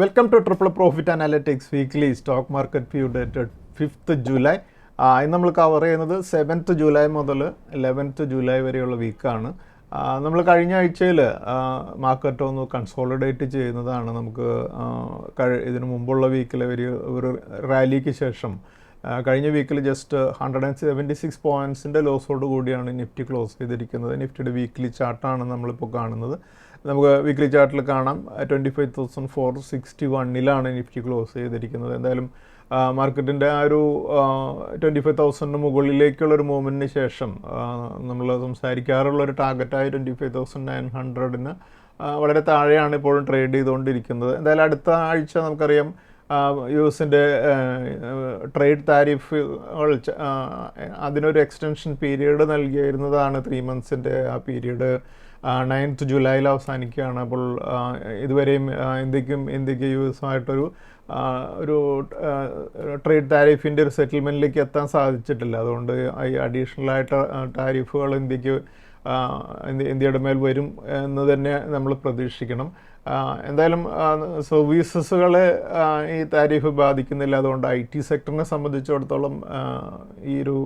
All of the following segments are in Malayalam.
Welcome two triple profit analytics weekly stock market view dated 5th July. ഇന്ന് നമ്മൾ കവർ ചെയ്യുന്നത് 7th ജൂലൈ മുതൽ 11th ജൂലൈ വരെയുള്ള വീക്കാണ്. നമ്മൾ കഴിഞ്ഞ ആഴ്ചയിൽ മാർക്കറ്റ് ഒന്ന് കൺസോളിഡേറ്റ് ചെയ്യുന്നതാണ്. നമുക്ക് ഇതിനു മുമ്പുള്ള വീക്കിലെ ഒരു റാലിക്ക് ശേഷം കഴിഞ്ഞ വീക്കിൽ ജസ്റ്റ് 176 പോയിൻറ്റ്സിൻ്റെ ലോസോട് കൂടിയാണ് നിഫ്റ്റി ക്ലോസ് ചെയ്തിരിക്കുന്നത്. നിഫ്റ്റിയുടെ വീക്ക്ലി ചാർട്ടാണ് നമ്മളിപ്പോൾ കാണുന്നത്. നമുക്ക് വീക്ക്ലി ചാർട്ടിൽ കാണാം 25,461 നിഫ്റ്റി ക്ലോസ് ചെയ്തിരിക്കുന്നത്. എന്തായാലും മാർക്കറ്റിൻ്റെ ആ ഒരു 25,000 മുകളിലേക്കുള്ളൊരു മൂവ്മെൻറ്റിന് ശേഷം നമ്മൾ സംസാരിക്കാറുള്ളൊരു ടാർഗറ്റായ 25,900 വളരെ താഴെയാണ് ഇപ്പോഴും ട്രേഡ് ചെയ്തുകൊണ്ടിരിക്കുന്നത്. എന്തായാലും അടുത്ത ആഴ്ച നമുക്കറിയാം യുഎസിൻ്റെ ട്രേഡ് താരിഫുകൾ അതിനൊരു എക്സ്റ്റൻഷൻ പീരീഡ് നൽകിയിരുന്നതാണ്. 3 months ആ പീരീഡ് 9th ജൂലൈയിൽ അവസാനിക്കുകയാണ്. അപ്പോൾ ഇതുവരെയും ഇന്ത്യക്ക് യുഎസുമായിട്ടൊരു ട്രേഡ് താരിഫിൻ്റെ ഒരു സെറ്റിൽമെൻറ്റിലേക്ക് എത്താൻ സാധിച്ചിട്ടില്ല. അതുകൊണ്ട് ഈ അഡീഷണലായിട്ട് താരിഫുകൾ ഇന്ത്യയുടെ മേൽ വരും എന്ന് തന്നെ നമ്മൾ പ്രതീക്ഷിക്കണം. എന്തായാലും സർവീസസുകളെ ഈ താരിഫ് ബാധിക്കുന്നില്ല. അതുകൊണ്ട് IT സെക്ടറിനെ സംബന്ധിച്ചിടത്തോളം ഈ ഒരു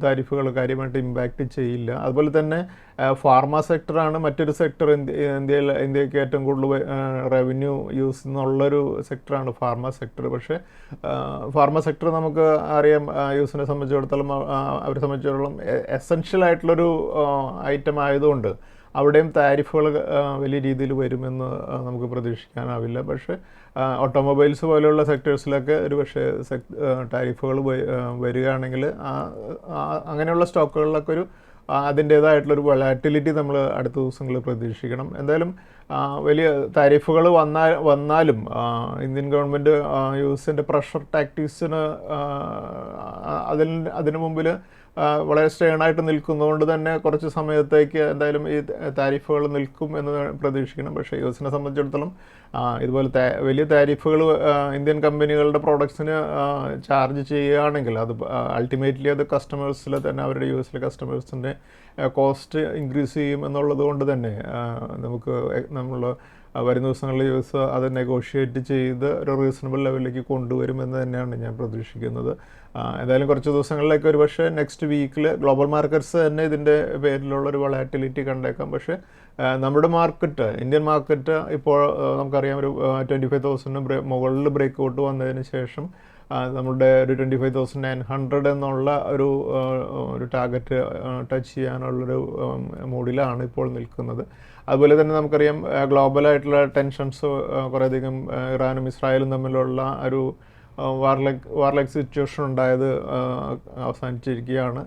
താരിഫുകൾ കാര്യമായിട്ട് ഇമ്പാക്റ്റ് ചെയ്യില്ല. അതുപോലെ തന്നെ ഫാർമ സെക്ടറാണ് മറ്റൊരു സെക്ടർ. ഇന്ത്യക്ക് ഏറ്റവും കൂടുതൽ റവന്യൂ യൂസ് എന്നുള്ളൊരു സെക്ടറാണ് ഫാർമ സെക്ടർ. പക്ഷേ ഫാർമ സെക്ടർ നമുക്ക് അറിയാം യൂസിനെ സംബന്ധിച്ചിടത്തോളം അവരെ സംബന്ധിച്ചിടത്തോളം എസെൻഷ്യൽ ആയിട്ടുള്ളൊരു ഐറ്റം ആയതുകൊണ്ട് അവിടെയും താരിഫുകൾ വലിയ രീതിയിൽ വരുമെന്ന് നമുക്ക് പ്രതീക്ഷിക്കാനാവില്ല. പക്ഷേ ഓട്ടോമൊബൈൽസ് പോലെയുള്ള സെക്ടേഴ്സിലൊക്കെ ഒരു പക്ഷേ താരിഫുകൾ വരികയാണെങ്കിൽ അങ്ങനെയുള്ള സ്റ്റോക്കുകളിലൊക്കെ അതിൻ്റേതായിട്ടുള്ളൊരു വൊളാറ്റിലിറ്റി നമ്മൾ അടുത്ത ദിവസങ്ങളിൽ പ്രതീക്ഷിക്കണം. എന്തായാലും വലിയ താരിഫുകൾ വന്നാലും ഇന്ത്യൻ ഗവൺമെൻറ് യുഎസിൻ്റെ പ്രഷർ ടാക്ടിക്സിന് അതിനു മുമ്പിൽ വളരെ സ്റ്റേണായിട്ട് നിൽക്കുന്നതുകൊണ്ട് തന്നെ കുറച്ച് സമയത്തേക്ക് എന്തായാലും ഈ താരിഫുകൾ നിൽക്കും എന്ന് പ്രതീക്ഷിക്കണം. പക്ഷേ യുഎസിനെ സംബന്ധിച്ചിടത്തോളം ഇതുപോലെ വലിയ താരിഫുകൾ ഇന്ത്യൻ കമ്പനികളുടെ പ്രോഡക്ട്സിന് ചാർജ് ചെയ്യുകയാണെങ്കിൽ അത് അൾട്ടിമേറ്റ്ലി അത് കസ്റ്റമേഴ്സിൽ തന്നെ അവരുടെ യുഎസിലെ കസ്റ്റമേഴ്സിൻ്റെ കോസ്റ്റ് ഇൻക്രീസ് ചെയ്യും എന്നുള്ളത് കൊണ്ട് തന്നെ നമ്മൾ വരുന്ന ദിവസങ്ങളിൽ യുഎസ് അത് നെഗോഷിയേറ്റ് ചെയ്ത് ഒരു റീസണബിൾ ലെവലിലേക്ക് കൊണ്ടുവരുമെന്ന് തന്നെയാണ് ഞാൻ പ്രതീക്ഷിക്കുന്നത്. എന്തായാലും കുറച്ച് ദിവസങ്ങളിലേക്ക് ഒരു പക്ഷേ നെക്സ്റ്റ് വീക്കിൽ ഗ്ലോബൽ മാർക്കറ്റ്സ് തന്നെ ഇതിൻ്റെ പേരിലുള്ളൊരു വൊളാറ്റിലിറ്റി കണ്ടേക്കാം. പക്ഷേ നമ്മുടെ മാർക്കറ്റ്, ഇന്ത്യൻ മാർക്കറ്റ് ഇപ്പോൾ നമുക്കറിയാം ഒരു 25,000 മുകളിൽ ബ്രേക്ക് ഔട്ട് വന്നതിന് ശേഷം നമ്മളുടെ ഒരു 25,900 എന്നുള്ള ഒരു ടാർഗറ്റ് ടച്ച് ചെയ്യാനുള്ളൊരു മൂഡിലാണ് ഇപ്പോൾ നിൽക്കുന്നത്. അതുപോലെ തന്നെ നമുക്കറിയാം ഗ്ലോബലായിട്ടുള്ള ടെൻഷൻസ് കുറേയധികം ഇറാനും ഇസ്രായേലും തമ്മിലുള്ള ഒരു വാർലൈക്ക് സിറ്റുവേഷൻ ഉണ്ടായത് അവസാനിച്ചിരിക്കുകയാണ്.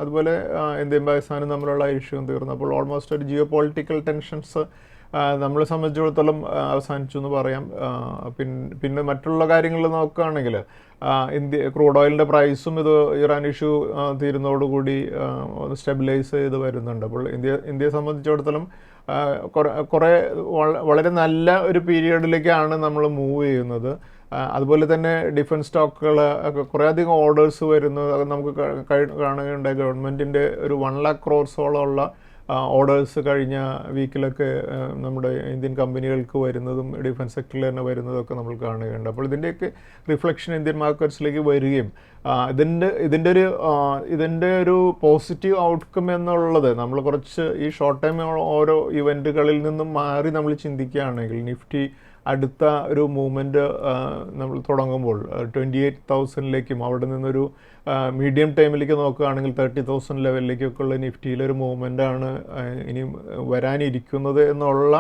അതുപോലെ ഇന്ത്യയും പാകിസ്ഥാനും തമ്മിലുള്ള ഇഷ്യൂവും തീർന്നു. അപ്പോൾ ഓൾമോസ്റ്റ് ഒരു ജിയോ പൊളിറ്റിക്കൽ ടെൻഷൻസ് നമ്മളെ സംബന്ധിച്ചിടത്തോളം അവസാനിച്ചു എന്ന് പറയാം. പിന്നെ മറ്റുള്ള കാര്യങ്ങൾ നോക്കുകയാണെങ്കിൽ ക്രൂഡ് ഓയിലിൻ്റെ പ്രൈസും ഇറാൻ ഇഷ്യൂ തീരുന്നതോടുകൂടി ഒന്ന് സ്റ്റെബിലൈസ് ചെയ്ത് വരുന്നുണ്ട്. അപ്പോൾ ഇന്ത്യയെ സംബന്ധിച്ചിടത്തോളം വളരെ നല്ല ഒരു പീരിയഡിലേക്കാണ് നമ്മൾ മൂവ് ചെയ്യുന്നത്. അതുപോലെ തന്നെ ഡിഫൻസ് സ്റ്റോക്കുകൾ കുറേയധികം ഓർഡേഴ്സ് വരുന്നു. അത് നമുക്ക് കാണുകയുണ്ടായി. ഗവൺമെൻറ്റിൻ്റെ ഒരു 1 lakh crores ഓർഡേഴ്സ് കഴിഞ്ഞ വീക്കിലൊക്കെ നമ്മുടെ ഇന്ത്യൻ കമ്പനികൾക്ക് വരുന്നതും ഡിഫൻസ് സെക്ടറിൽ തന്നെ വരുന്നതൊക്കെ നമ്മൾ കാണുകയുണ്ട്. അപ്പോൾ ഇതിൻ്റെയൊക്കെ റിഫ്ലക്ഷൻ ഇന്ത്യൻ മാർക്കറ്റ്സിലേക്ക് വരികയും ഇതിൻ്റെ ഒരു പോസിറ്റീവ് ഔട്ട്കം എന്നുള്ളത് നമ്മൾ കുറച്ച് ഈ ഷോർട്ട് ടൈം ഓരോ ഇവൻറ്റുകളിൽ നിന്നും മാറി നമ്മൾ ചിന്തിക്കുകയാണെങ്കിൽ നിഫ്റ്റി അടുത്ത ഒരു മൂവ്മെൻറ്റ് നമ്മൾ തുടങ്ങുമ്പോൾ 28,000 അവിടെ നിന്നൊരു മീഡിയം ടൈമിലേക്ക് നോക്കുകയാണെങ്കിൽ 30,000 ലെവലിലേക്കൊക്കെ ഉള്ള നിഫ്റ്റിയിലൊരു മൂവ്മെൻറ്റാണ് ഇനി വരാനിരിക്കുന്നത് എന്നുള്ള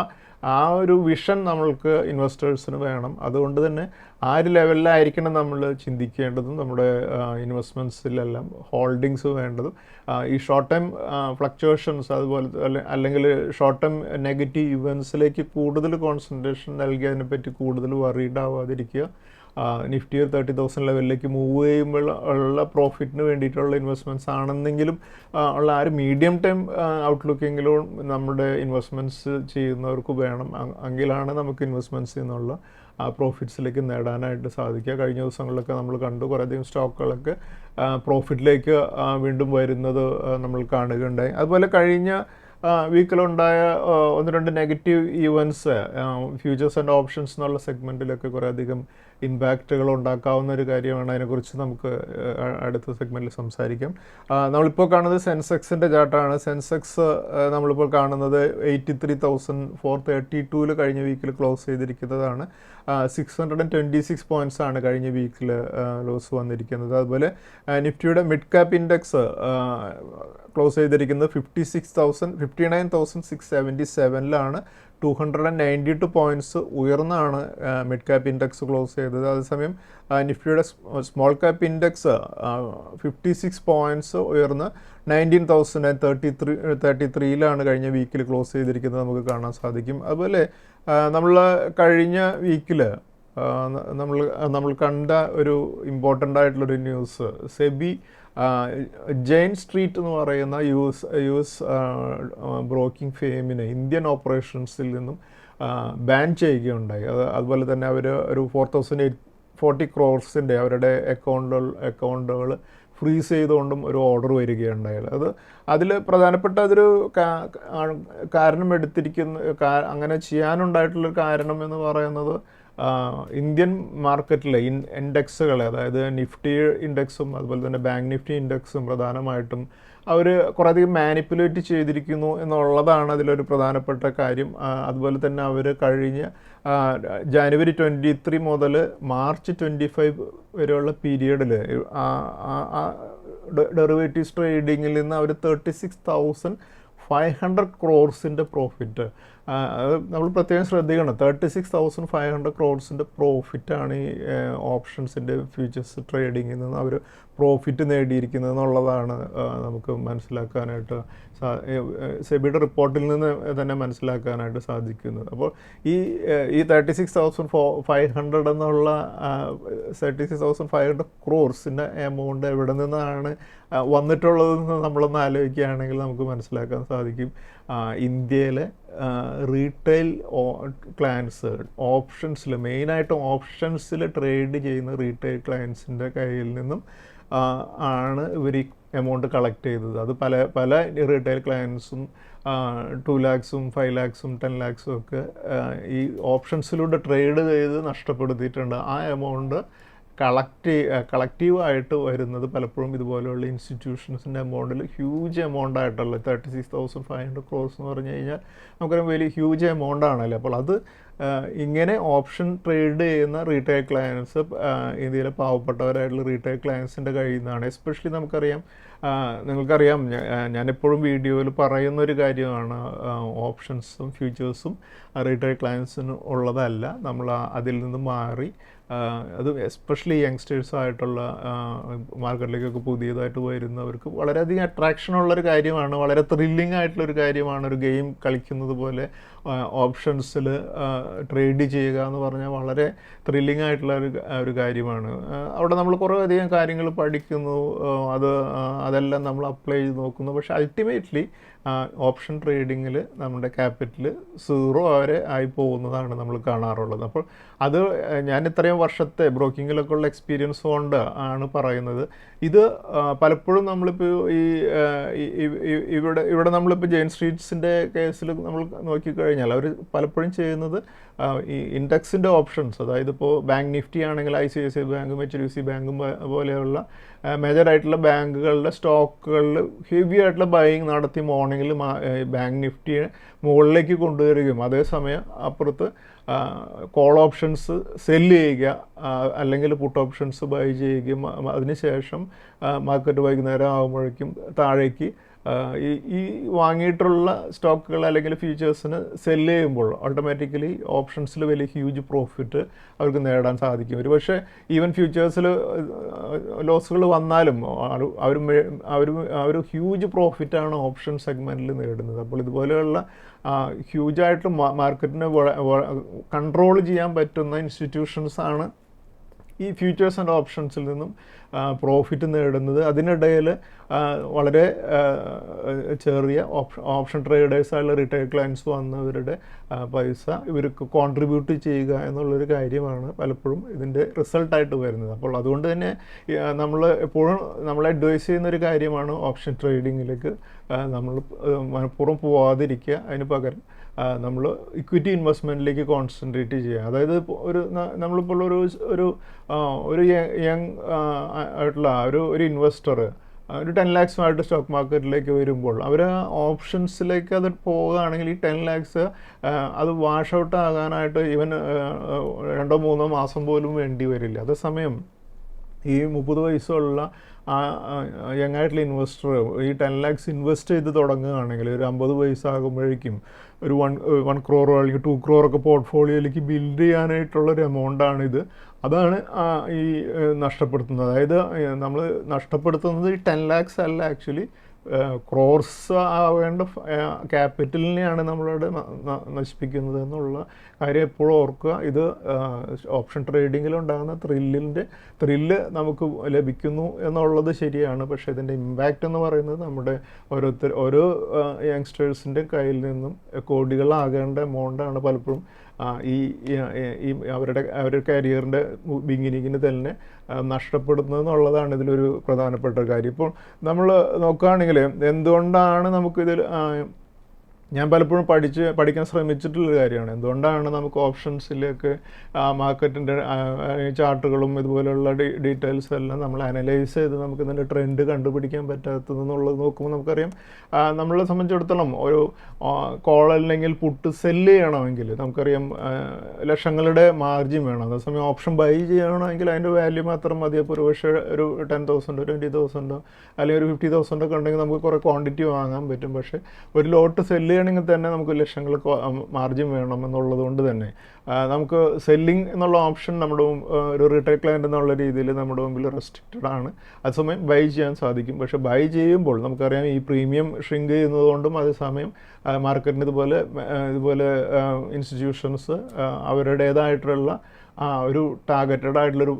ആ ഒരു വിഷൻ നമ്മൾക്ക് ഇൻവെസ്റ്റേഴ്സിന് വേണം. അതുകൊണ്ട് തന്നെ ആ ഒരു ലെവലിലായിരിക്കണം നമ്മൾ ചിന്തിക്കേണ്ടതും നമ്മുടെ ഇൻവെസ്റ്റ്മെൻറ്റ്സിലെല്ലാം ഹോൾഡിങ്സ് വേണ്ടതും. ഈ ഷോർട്ട് ടൈം ഫ്ലക്ച്വേഷൻസ് അതുപോലെ അല്ലെങ്കിൽ ഷോർട്ട് ടൈം നെഗറ്റീവ് ഇവൻസിലേക്ക് കൂടുതൽ കോൺസെൻട്രേഷൻ നൽകി അതിനെപ്പറ്റി കൂടുതൽ വറീഡ് ആവാതിരിക്കുക. നിഫ്റ്റി 30,000 ലെവലിലേക്ക് മൂവ് ചെയ്യുമ്പോൾ ഉള്ള പ്രോഫിറ്റിന് വേണ്ടിയിട്ടുള്ള ഇൻവെസ്റ്റ്മെൻറ്റ്സ് ആണെന്നെങ്കിലും ഉള്ള ആ ഒരു മീഡിയം ടൈം ഔട്ട്ലുക്കെങ്കിലും നമ്മുടെ ഇൻവെസ്റ്റ്മെൻറ്റ്സ് ചെയ്യുന്നവർക്ക് വേണം. എങ്കിലാണ് നമുക്ക് ഇൻവെസ്റ്റ്മെൻറ്റ്സിൽ നിന്നുള്ള പ്രോഫിറ്റ്സിലേക്ക് നേടാനായിട്ട് സാധിക്കുക. കഴിഞ്ഞ ദിവസങ്ങളിലൊക്കെ നമ്മൾ കണ്ടു കുറേയധികം സ്റ്റോക്കുകളൊക്കെ പ്രോഫിറ്റിലേക്ക് വീണ്ടും വരുന്നത് നമ്മൾ കാണുകയുണ്ടായി. അതുപോലെ കഴിഞ്ഞ വീക്കിലുണ്ടായ ഒന്ന് രണ്ട് negative events futures and options എന്നുള്ള സെഗ്മെൻറ്റിലൊക്കെ കുറേ അധികം ഇമ്പാക്റ്റുകൾ ഉണ്ടാക്കാവുന്ന ഒരു കാര്യമാണ്. അതിനെക്കുറിച്ച് നമുക്ക് അടുത്ത സെഗ്മെൻറ്റിൽ സംസാരിക്കാം. നമ്മളിപ്പോൾ കാണുന്നത് സെൻസെക്സിൻ്റെ ചാർട്ടാണ്. സെൻസെക്സ് നമ്മളിപ്പോൾ കാണുന്നത് 83,432 കഴിഞ്ഞ വീക്കിൽ ക്ലോസ് ചെയ്തിരിക്കുന്നതാണ്. 626 പോയിൻറ്റ്സ് ആണ് കഴിഞ്ഞ വീക്കിൽ ലോസ് വന്നിരിക്കുന്നത്. അതുപോലെ നിഫ്റ്റിയുടെ മിഡ് ക്യാപ്പ് ഇൻഡെക്സ് ക്ലോസ് ചെയ്തിരിക്കുന്നത് 59,677 292 പോയിൻറ്റ്സ് ഉയർന്നാണ് മിഡ് ക്യാപ്പ് ഇൻഡെക്സ് ക്ലോസ് ചെയ്തത്. അതേസമയം നിഫ്റ്റിയുടെ സ്മോൾ ക്യാപ്പ് ഇൻഡെക്സ് 56 പോയിൻറ്റ്സ് ഉയർന്ന് 19,033 കഴിഞ്ഞ വീക്കിൽ ക്ലോസ് ചെയ്തിരിക്കുന്നത് നമുക്ക് കാണാൻ സാധിക്കും. അതുപോലെ നമ്മൾ കഴിഞ്ഞ വീക്കിൽ നമ്മൾ കണ്ട ഒരു ഇമ്പോർട്ടൻ്റ് ആയിട്ടുള്ളൊരു ന്യൂസ്, സെബി ജെയിൻ സ്ട്രീറ്റ് എന്ന് പറയുന്ന യു എസ് ബ്രോക്കിംഗ് ഫേമിനെ ഇന്ത്യൻ ഓപ്പറേഷൻസിൽ നിന്നും ബാൻ ചെയ്യുകയുണ്ടായി. അതുപോലെ തന്നെ അവർ ഒരു 4,840 crores അവരുടെ അക്കൗണ്ടുകൾ ഫ്രീസ് ചെയ്തുകൊണ്ടും ഒരു ഓർഡർ വരികയുണ്ടായത്. അതിൽ പ്രധാനപ്പെട്ട അതൊരു കാരണം അങ്ങനെ ചെയ്യാനുണ്ടായിട്ടുള്ളൊരു കാരണം എന്ന് പറയുന്നത് ഇന്ത്യൻ മാർക്കറ്റിലെ ഇൻഡെക്സുകളെ, അതായത് നിഫ്റ്റി ഇൻഡെക്സും അതുപോലെ തന്നെ ബാങ്ക് നിഫ്റ്റി ഇൻഡെക്സും പ്രധാനമായിട്ടും അവർ കുറേയധികം മാനിപ്പുലേറ്റ് ചെയ്തിരിക്കുന്നു എന്നുള്ളതാണ് അതിലൊരു പ്രധാനപ്പെട്ട കാര്യം. അതുപോലെ തന്നെ അവർ കഴിഞ്ഞ ജനുവരി 23 മുതൽ മാർച്ച് 25 വരെയുള്ള പീരിയഡിൽ ഡെറിവേറ്റീവ്സ് ട്രേഡിങ്ങിൽ നിന്ന് അവർ 36,500 crores പ്രോഫിറ്റ്, അത് നമ്മൾ പ്രത്യേകം ശ്രദ്ധിക്കണം. 36,500 crores പ്രോഫിറ്റാണ് ഈ ഓപ്ഷൻസിൻ്റെ ഫ്യൂച്ചേഴ്സ് ട്രേഡിങ്ങിൽ നിന്ന് അവർ പ്രോഫിറ്റ് നേടിയിരിക്കുന്നത് എന്നുള്ളതാണ് നമുക്ക് മനസ്സിലാക്കാനായിട്ട് സെബിയുടെ റിപ്പോർട്ടിൽ നിന്ന് തന്നെ മനസ്സിലാക്കാനായിട്ട് സാധിക്കുന്നത്. അപ്പോൾ ഈ 36,500 എന്നുള്ള 36,500 crores എമൗണ്ട് എവിടെ നിന്നാണ് വന്നിട്ടുള്ളതെന്ന് നമ്മളൊന്ന് ആലോചിക്കുകയാണെങ്കിൽ നമുക്ക് മനസ്സിലാക്കാൻ സാധിക്കും. ഇന്ത്യയിലെ റീറ്റെയിൽ ക്ലയൻസ് ഓപ്ഷൻസിൽ, മെയിനായിട്ട് ഓപ്ഷൻസിൽ ട്രേഡ് ചെയ്യുന്ന റീറ്റെയിൽ ക്ലയൻസിൻ്റെ കയ്യിൽ നിന്നും ആണ് ഇവർ ഈ എമൗണ്ട് കളക്ട് ചെയ്തത്. അത് പല റീറ്റെയിൽ ക്ലയൻസും 2 lakhs, 5 lakhs, 10 lakhs ഒക്കെ ഈ ഓപ്ഷൻസിലൂടെ ട്രേഡ് ചെയ്ത് നഷ്ടപ്പെടുത്തിയിട്ടുണ്ട്. ആ എമൗണ്ട് കളക്റ്റീവായിട്ട് വരുന്നത് പലപ്പോഴും ഇതുപോലെയുള്ള ഇൻസ്റ്റിറ്റ്യൂഷൻസിൻ്റെ എമൗണ്ടിൽ ഹ്യൂജ് എമൗണ്ട് ആയിട്ടുള്ള 36,500 crores എന്ന് പറഞ്ഞു കഴിഞ്ഞാൽ നമുക്കറിയാം വലിയ ഹ്യൂജ് എമൗണ്ട് ആണല്ലോ. അപ്പോൾ അത് ഇങ്ങനെ ഓപ്ഷൻ ട്രേഡ് ചെയ്യുന്ന റീറ്റെയിൽ ക്ലയൻസ് ഇന്ത്യയിലെ പാവപ്പെട്ടവരായിട്ടുള്ള റീറ്റെയിൽ ക്ലയൻസിൻ്റെ കയ്യിൽ നിന്നാണ്. എസ്പെഷ്യലി നിങ്ങൾക്കറിയാം ഞാനെപ്പോഴും വീഡിയോയിൽ പറയുന്നൊരു കാര്യമാണ്, ഓപ്ഷൻസും ഫ്യൂച്ചേഴ്സും റീറ്റെയിൽ ക്ലയൻസിന് ഉള്ളതല്ല. നമ്മൾ അതിൽ നിന്ന് മാറി അത് എസ്പെഷ്യലി യങ്സ്റ്റേഴ്സായിട്ടുള്ള മാർക്കറ്റിലേക്കൊക്കെ പുതിയതായിട്ട് വരുന്നവർക്ക് വളരെയധികം അട്രാക്ഷനുള്ളൊരു കാര്യമാണ്, വളരെ ത്രില്ലിംഗ് ആയിട്ടുള്ളൊരു കാര്യമാണ്. ഒരു ഗെയിം കളിക്കുന്നത് പോലെ ഓപ്ഷൻസിൽ ട്രേഡ് ചെയ്യുക എന്ന് പറഞ്ഞാൽ വളരെ ത്രില്ലിംഗ് ആയിട്ടുള്ള ഒരു കാര്യമാണ്. അവിടെ നമ്മൾ കുറേ അധികം കാര്യങ്ങൾ പഠിക്കുന്നു, അതെല്ലാം നമ്മൾ അപ്ലൈ ചെയ്ത് നോക്കുന്നു. പക്ഷേ അൾട്ടിമേറ്റ്ലി ഓപ്ഷൻ ട്രേഡിങ്ങിൽ നമ്മുടെ ക്യാപിറ്റൽ 0 വരെ ആയി പോകുന്നതാണ് നമ്മൾ കാണാറുള്ളത്. അപ്പോൾ അത് ഞാൻ ഇത്രയും വർഷത്തെ ബ്രോക്കിങ്ങിലൊക്കെ ഉള്ള എക്സ്പീരിയൻസ് കൊണ്ട് ആണ് പറയുന്നത്. ഇത് പലപ്പോഴും നമ്മളിപ്പോൾ ഇവിടെ നമ്മളിപ്പോൾ ജെയിൻ സ്ട്രീറ്റ്സിൻ്റെ കേസിൽ നമ്മൾ നോക്കിക്കഴിഞ്ഞാൽ അവർ പലപ്പോഴും ചെയ്യുന്നത് ഈ ഇൻഡെക്സിൻ്റെ ഓപ്ഷൻസ്, അതായത് ഇപ്പോൾ ബാങ്ക് നിഫ്റ്റി ആണെങ്കിൽ ICICI ബാങ്കും HDFC ബാങ്കും പോലെയുള്ള മേജറായിട്ടുള്ള ബാങ്കുകളുടെ സ്റ്റോക്കുകളിൽ ഹെവി ആയിട്ടുള്ള ബൈയിങ് നടത്തി മോർണിംഗിൽ ബാങ്ക് നിഫ്റ്റിയെ മുകളിലേക്ക് കൊണ്ടുവരികയും അതേസമയം അപ്പുറത്ത് കോൾ ഓപ്ഷൻസ് സെല്ല് ചെയ്യുക അല്ലെങ്കിൽ പുട്ട് ഓപ്ഷൻസ് ബൈ ചെയ്യുകയും അതിനുശേഷം മാർക്കറ്റ് വൈകുന്നേരം ആകുമ്പോഴേക്കും താഴേക്ക് ഈ വാങ്ങിയിട്ടുള്ള സ്റ്റോക്കുകൾ അല്ലെങ്കിൽ ഫ്യൂച്ചേഴ്സിന് സെല്ല് ചെയ്യുമ്പോൾ ഓട്ടോമാറ്റിക്കലി ഓപ്ഷൻസിൽ വലിയ ഹ്യൂജ് പ്രോഫിറ്റ് അവർക്ക് നേടാൻ സാധിക്കും. ഒരു പക്ഷേ ഈവൻ ഫ്യൂച്ചേഴ്സിൽ ലോസുകൾ വന്നാലും അവർ ഹ്യൂജ് പ്രോഫിറ്റാണ് ഓപ്ഷൻ സെഗ്മെൻറ്റിൽ നേടുന്നത്. അപ്പോൾ ഇതുപോലെയുള്ള ഹ്യൂജായിട്ട് മാർക്കറ്റിനെ കൺട്രോൾ ചെയ്യാൻ പറ്റുന്ന ഇൻസ്റ്റിറ്റ്യൂഷൻസാണ് ഈ ഫ്യൂച്ചേഴ്സ് ആൻഡ് ഓപ്ഷൻസിൽ നിന്നും പ്രോഫിറ്റ് നേടുന്നത്. അതിനിടയിൽ വളരെ ചെറിയ ഓപ്ഷൻ ട്രേഡേഴ്സായുള്ള റിറ്റെയിൽ ക്ലയൻസ് വന്നവരുടെ പൈസ ഇവർക്ക് കോൺട്രിബ്യൂട്ട് ചെയ്യുക എന്നുള്ളൊരു കാര്യമാണ് പലപ്പോഴും ഇതിൻ്റെ റിസൾട്ടായിട്ട് വരുന്നത്. അപ്പോൾ അതുകൊണ്ട് തന്നെ നമ്മൾ എപ്പോഴും നമ്മൾ അഡ്വൈസ് ചെയ്യുന്നൊരു കാര്യമാണ് ഓപ്ഷൻ ട്രേഡിങ്ങിലേക്ക് നമ്മൾ മനഃപൂർവ്വം പോവാതിരിക്കുക. അതിന് പകരം നമ്മൾ ഇക്വിറ്റി ഇൻവെസ്റ്റ്മെൻറ്റിലേക്ക് കോൺസെൻട്രേറ്റ് ചെയ്യുക. അതായത് നമ്മളിപ്പോൾ ഒരു യങ് ആയിട്ടുള്ള ഒരു ഇൻവെസ്റ്റർ ഒരു 10 lakhs സ്റ്റോക്ക് മാർക്കറ്റിലേക്ക് വരുമ്പോൾ അവർ ഓപ്ഷൻസിലേക്ക് അത് പോവുകയാണെങ്കിൽ ഈ 10 lakhs അത് വാഷ് ഔട്ട് ആകാനായിട്ട് ഈവൻ 2-3 മാസം പോലും വേണ്ടി വരില്ല. അതേസമയം ഈ 30 വയസ്സുള്ള യങ്ങായിട്ടുള്ള ഇൻവെസ്റ്റർ ഈ 10 lakhs ഇൻവെസ്റ്റ് ചെയ്ത് തുടങ്ങുകയാണെങ്കിൽ ഒരു 50 വയസ്സാകുമ്പോഴേക്കും ഒരു 1 crore അല്ലെങ്കിൽ 2 crore ഒക്കെ പോർട്ട്ഫോളിയോയിലേക്ക് ബിൽഡ് ചെയ്യാനായിട്ടുള്ളൊരു എമൗണ്ടാണിത്. അതാണ് ഈ നഷ്ടപ്പെടുത്തുന്നത്. അതായത് നമ്മൾ നഷ്ടപ്പെടുത്തുന്നത് ഈ 10 lakhs അല്ല, ആക്ച്വലി ക്രോർസ് ആവേണ്ട ക്യാപിറ്റലിനെയാണ് നമ്മളിവിടെ നശിപ്പിക്കുന്നത് എന്നുള്ള കാര്യം എപ്പോഴും ഓർക്കുക. ഇത് ഓപ്ഷൻ ട്രേഡിങ്ങിലുണ്ടാകുന്ന ത്രില്ല് നമുക്ക് ലഭിക്കുന്നു എന്നുള്ളത് ശരിയാണ്. പക്ഷേ ഇതിൻ്റെ ഇമ്പാക്റ്റ് എന്ന് പറയുന്നത് നമ്മുടെ ഓരോ യങ്സ്റ്റേഴ്സിൻ്റെ കയ്യിൽ നിന്നും കോടികളാകേണ്ട എമൗണ്ടാണ് പലപ്പോഴും ഈ അവരുടെ കരിയറിൻ്റെ ബിഗിനിങ്ങിന് തന്നെ നഷ്ടപ്പെടുന്നത് എന്നുള്ളതാണ് ഇതിലൊരു പ്രധാനപ്പെട്ട കാര്യം. ഇപ്പോൾ നമ്മൾ നോക്കുകയാണെങ്കിൽ എന്തുകൊണ്ടാണ് നമുക്കിതിൽ ഞാൻ പലപ്പോഴും പഠിക്കാൻ ശ്രമിച്ചിട്ടുള്ളൊരു കാര്യമാണ് എന്തുകൊണ്ടാണ് നമുക്ക് ഓപ്ഷൻസിലേക്ക് മാർക്കറ്റിൻ്റെ ചാർട്ടുകളും ഇതുപോലെയുള്ള ഡീറ്റെയിൽസ് എല്ലാം നമ്മൾ അനലൈസ് ചെയ്ത് നമുക്ക് ഇതിൻ്റെ ട്രെൻഡ് കണ്ടുപിടിക്കാൻ പറ്റാത്തതെന്നുള്ളത് നോക്കുമ്പോൾ നമുക്കറിയാം. നമ്മളെ സംബന്ധിച്ചിടത്തോളം ഒരു കോൾ അല്ലെങ്കിൽ പുട്ട് സെല്ല് ചെയ്യണമെങ്കിൽ നമുക്കറിയാം ലക്ഷങ്ങളുടെ മാർജിൻ വേണം. അതേസമയം ഓപ്ഷൻ ബൈ ചെയ്യണമെങ്കിൽ അതിൻ്റെ വാല്യൂ മാത്രം മതി. അപ്പോൾ ഒരു പക്ഷേ ഒരു 10,000 20,000 അല്ലെങ്കിൽ ഒരു 50,000 ഒക്കെ ഉണ്ടെങ്കിൽ നമുക്ക് കുറേ ക്വാണ്ടിറ്റി വാങ്ങാൻ പറ്റും. പക്ഷേ ഒരു ലോട്ട് സെല്ല് ണെങ്കിൽ തന്നെ നമുക്ക് ലക്ഷങ്ങൾ മാർജിൻ വേണം എന്നുള്ളത് കൊണ്ട് തന്നെ നമുക്ക് സെല്ലിംഗ് എന്നുള്ള ഓപ്ഷൻ നമ്മുടെ ഒരു റീറ്റെയിൽ ക്ലയൻറ്റ് എന്നുള്ള രീതിയിൽ നമ്മുടെ മുമ്പിൽ റെസ്ട്രിക്റ്റഡ് ആണ്. അതേസമയം ബൈ ചെയ്യാൻ സാധിക്കും. പക്ഷേ ബൈ ചെയ്യുമ്പോൾ നമുക്കറിയാം ഈ പ്രീമിയം ഷ്രിങ്ക് ചെയ്യുന്നതുകൊണ്ടും അതേസമയം മാർക്കറ്റിന് ഇതുപോലെ ഇൻസ്റ്റിറ്റ്യൂഷൻസ് അവരുടേതായിട്ടുള്ള ഒരു ടാർഗറ്റഡ് ആയിട്ടുള്ളൊരു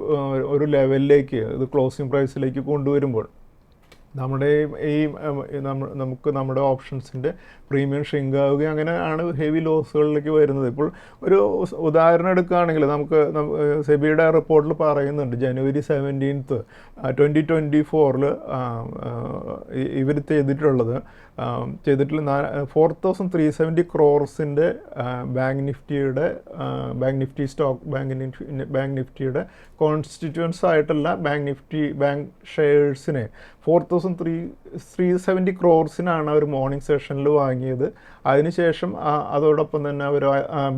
ഒരു ലെവലിലേക്ക് ഇത് ക്ലോസിംഗ് പ്രൈസിലേക്ക് കൊണ്ടുവരുമ്പോൾ നമുക്ക് നമ്മുടെ ഓപ്ഷൻസിൻ്റെ പ്രീമിയം ഷ്രിങ്ക് ആവുകയും അങ്ങനെയാണ് ഹെവി ലോസുകളിലേക്ക് വരുന്നത്. ഇപ്പോൾ ഒരു ഉദാഹരണം എടുക്കുകയാണെങ്കിൽ നമുക്ക് സെബിയുടെ റിപ്പോർട്ടിൽ പറയുന്നുണ്ട് January 17th 2024 ഇവർ ചെയ്തിട്ടുള്ള 4,370 crores ബാങ്ക് നിഫ്റ്റിയുടെ കോൺസ്റ്റിറ്റ്യൂവൻസ് ആയിട്ടുള്ള ബാങ്ക് ഷെയർസിനെ 4,370 crores അവർ മോർണിംഗ് സെഷനിൽ വാങ്ങിയത്. അതിനുശേഷം അതോടൊപ്പം തന്നെ അവർ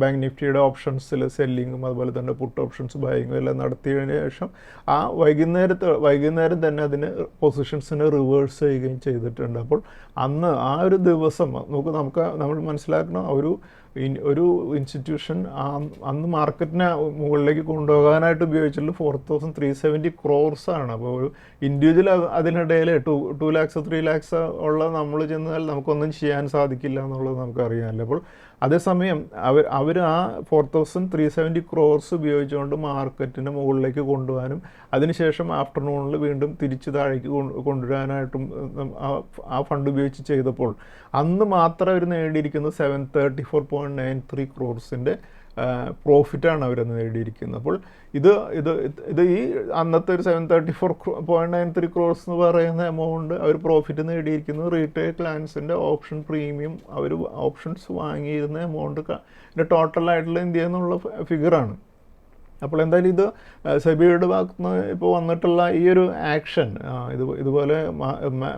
ബാങ്ക് നിഫ്റ്റിയുടെ ഓപ്ഷൻസിൽ സെല്ലിങ്ങും അതുപോലെ തന്നെ പുട്ട് ഓപ്ഷൻസ് ബൈയിങ്ങും എല്ലാം നടത്തിയതിന് ശേഷം വൈകുന്നേരം തന്നെ അതിന് പൊസിഷൻസിനെ റിവേഴ്സ് ചെയ്യുകയും ചെയ്തിട്ടുണ്ട്. അപ്പോൾ അന്ന് ആ ഒരു ദിവസം നമ്മൾ മനസ്സിലാക്കണം ഒരു ഇൻസ്റ്റിറ്റ്യൂഷൻ അന്ന് മാർക്കറ്റിനെ മുകളിലേക്ക് കൊണ്ടുപോകാനായിട്ട് ഉപയോഗിച്ചിട്ടുള്ള 4,370 crores ആണ്. അപ്പോൾ ഒരു ഇൻഡിവിജ്വൽ അതിനിടയിൽ 2 lakhs 3 lakhs ഉള്ള നമ്മൾ ചെന്നാൽ നമുക്കൊന്നും ചെയ്യാൻ സാധിക്കില്ല എന്നുള്ളത് നമുക്കറിയാമല്ലോ. അപ്പോൾ അതേസമയം അവർ ആ 4,370 crores ഉപയോഗിച്ചുകൊണ്ട് മാർക്കറ്റിനെ മുകളിലേക്ക് കൊണ്ടുപോകാനും അതിനുശേഷം ആഫ്റ്റർനൂണിൽ വീണ്ടും തിരിച്ച് താഴേക്ക് കൊണ്ടുവരാനായിട്ടും ആ ഫണ്ട് ഉപയോഗിച്ച് ചെയ്തപ്പോൾ അന്ന് മാത്രം അവർ നേടിയിരിക്കുന്നത് 734.93 crores പ്രോഫിറ്റാണ് അവരന്ന് നേടിയിരിക്കുന്നത്. അപ്പോൾ ഇത് ഈ അന്നത്തെ ഒരു 734.93 crores എന്ന് പറയുന്ന എമൗണ്ട് അവർ പ്രോഫിറ്റ് നേടിയിരിക്കുന്നത് റീറ്റെയിൽ ക്ലയൻസിൻ്റെ ഓപ്ഷൻ പ്രീമിയം അവർ ഓപ്ഷൻസ് വാങ്ങിയിരുന്ന എമൗണ്ട് ടോട്ടലായിട്ടുള്ള ഇന്ത്യ എന്നുള്ള ഫിഗറാണ്. അപ്പോൾ എന്തായാലും ഇത് സെബിയുടെ ഭാഗത്ത് നിന്ന് ഇപ്പോൾ വന്നിട്ടുള്ള ഈ ഒരു ആക്ഷൻ ഇതുപോലെ